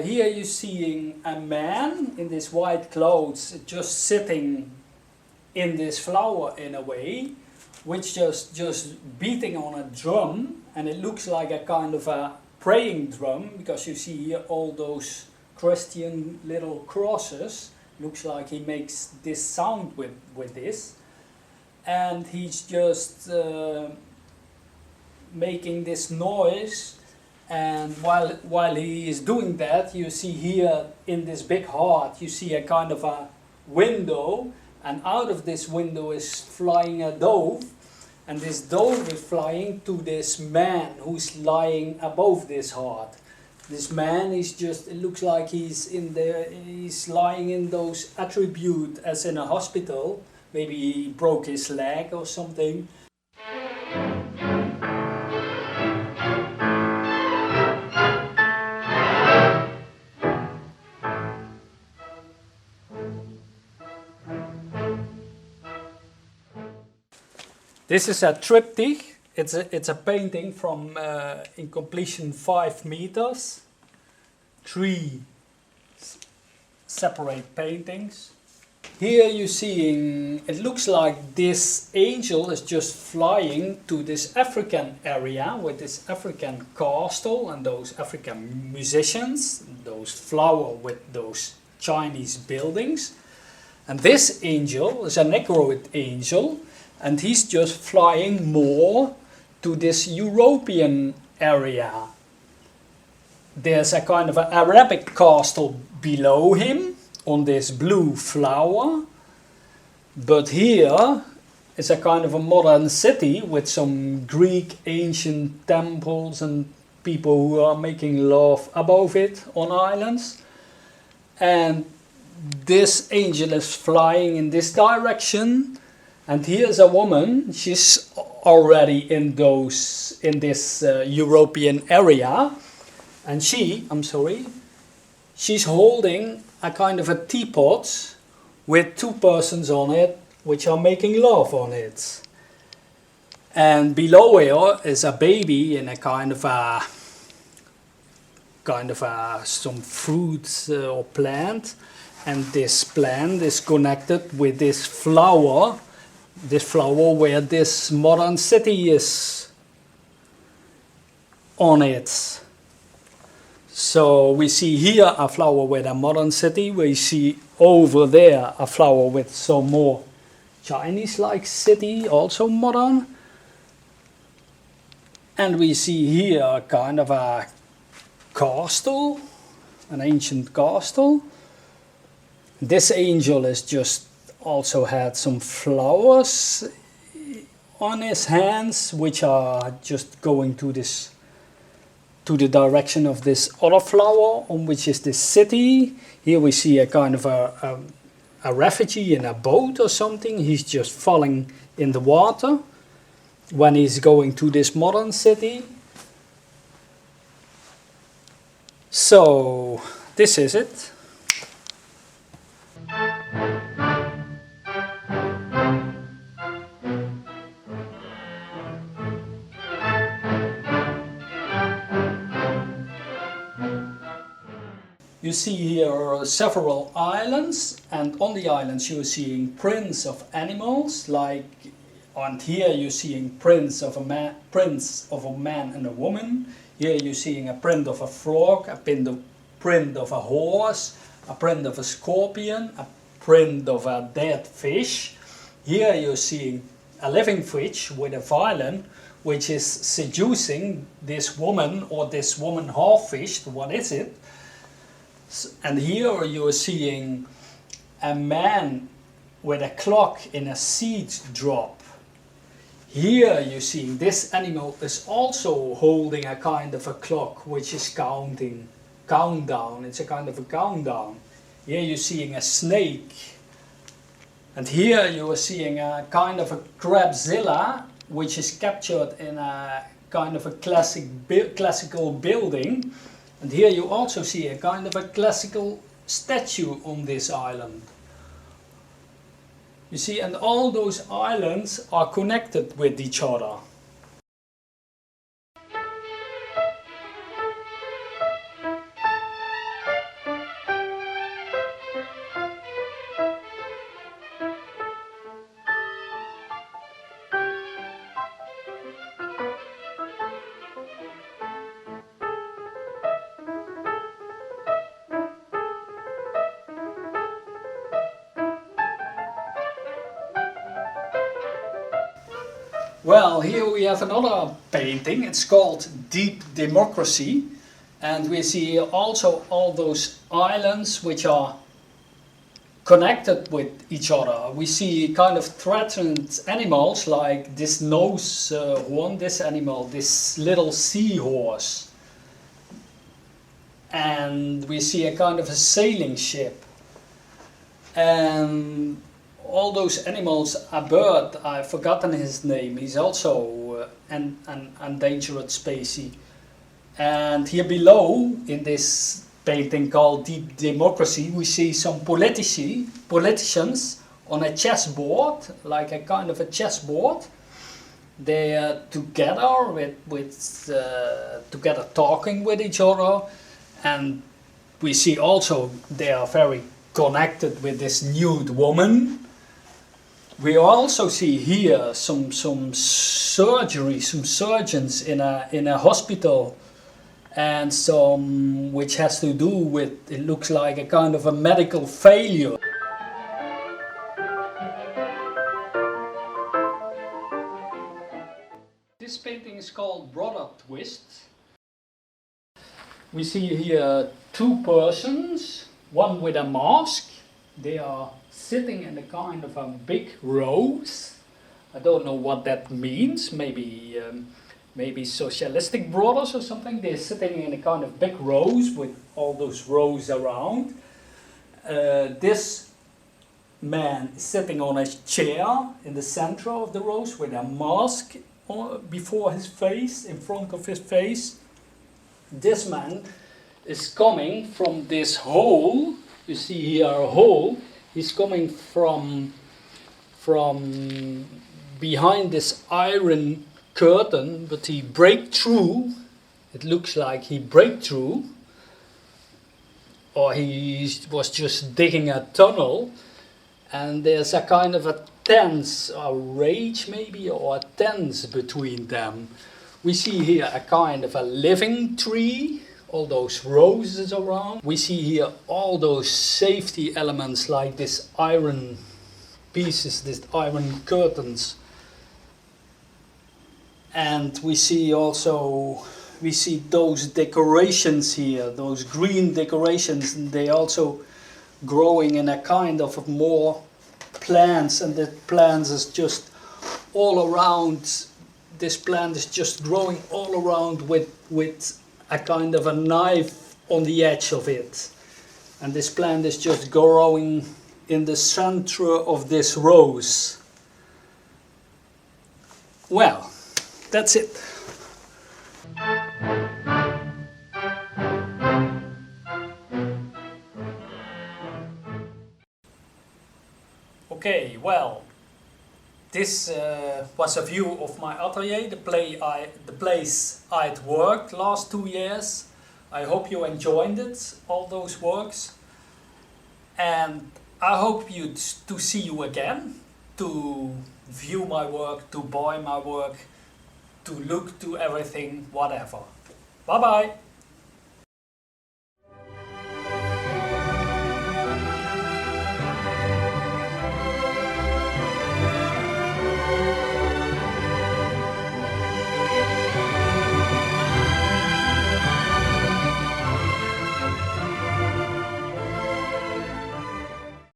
here you're seeing a man in this white clothes just sitting in this flower in a way, which just beating on a drum, and it looks like a kind of a praying drum, because you see here all those Christian little crosses. Looks like he makes this sound with this, and he's just making this noise. And while he is doing that, you see here in this big heart, you see a kind of a window, and out of this window is flying a dove, and this dove is flying to this man who's lying above this heart. This man is just, it looks like he's lying in those attributes as in a hospital. Maybe he broke his leg or something. This is a triptych. It's a painting from in completion 5 meters, 3 separate paintings. Here you're seeing, it looks like this angel is just flying to this African area with this African castle and those African musicians, those flower with those Chinese buildings. And this angel is a Negroid angel, and he's just flying more to this European area. There's a kind of an Arabic castle below him on this blue flower, but here is a kind of a modern city with some Greek ancient temples and people who are making love above it on islands. And this angel is flying in this direction, and here's a woman. She's already in this European area, and she's holding a kind of a teapot with 2 persons on it which are making love on it. And below her is a baby in a kind of some fruit or plant, and this plant is connected with this flower where this modern city is on it. So we see here a flower with a modern city. We see over there a flower with some more Chinese-like city, also modern. And we see here a kind of a castle, an ancient castle. This angel is just also had some flowers on his hands, which are just going to the direction of this other flower, on which is this city. Here we see a kind of a refugee in a boat or something. He's just falling in the water when he's going to this modern city. So this is it. You see here several islands, and on the islands you're seeing prints of animals, and here you're seeing prints of a man and a woman. Here you're seeing a print of a frog, a print of a horse, a print of a scorpion, a print of a dead fish. Here you're seeing a living fish with a violin, which is seducing this woman, or this woman half-fished. What is it? And here you are seeing a man with a clock in a seed drop. Here you're seeing this animal is also holding a kind of a clock which is countdown. It's a kind of a countdown. Here you're seeing a snake. And here you are seeing a kind of a crabzilla which is captured in a kind of a classical building. And here you also see a kind of a classical statue on this island. You see, and all those islands are connected with each other. Well, here we have another painting. It's called Deep Democracy. And we see also all those islands which are connected with each other. We see kind of threatened animals like this nose one, this animal, this little seahorse. And we see a kind of a sailing ship. And all those animals, a bird, I've forgotten his name, he's also an endangered species. And here below, in this painting called Deep Democracy, we see some politicians on a chessboard, like a kind of a chessboard. They are together together talking with each other, and we see also they are very connected with this nude woman. We also see here some surgery, some surgeons in a hospital, and some which has to do with, it looks like a kind of a medical failure. This painting is called Brother Twist. We see here two persons, one with a mask. They are sitting in a kind of a big rows. I don't know what that means, maybe socialistic brothers or something. They're sitting in a kind of big rows with all those rows around. This man is sitting on a chair in the center of the rows with a mask before his face, in front of his face. This man is coming from this hole. You see here a hole. He's coming from behind this iron curtain, but he break through. It looks like he break through, or he was just digging a tunnel, and there's a kind of a tense, a rage maybe, or a tense between them. We see here a kind of a living tree, all those roses around. We see here all those safety elements like this iron pieces, these iron curtains. And we see also, we see those decorations here, those green decorations, and they also growing in a kind of more plants, and the plants is just all around. This plant is just growing all around with a kind of a knife on the edge of it. And this plant is just growing in the center of this rose. Well, that's it. Okay, well, this was a view of my atelier, the place I'd worked last 2 years. I hope you enjoyed it, all those works. And I hope to see you again, to view my work, to buy my work, to look to everything, whatever. Bye bye!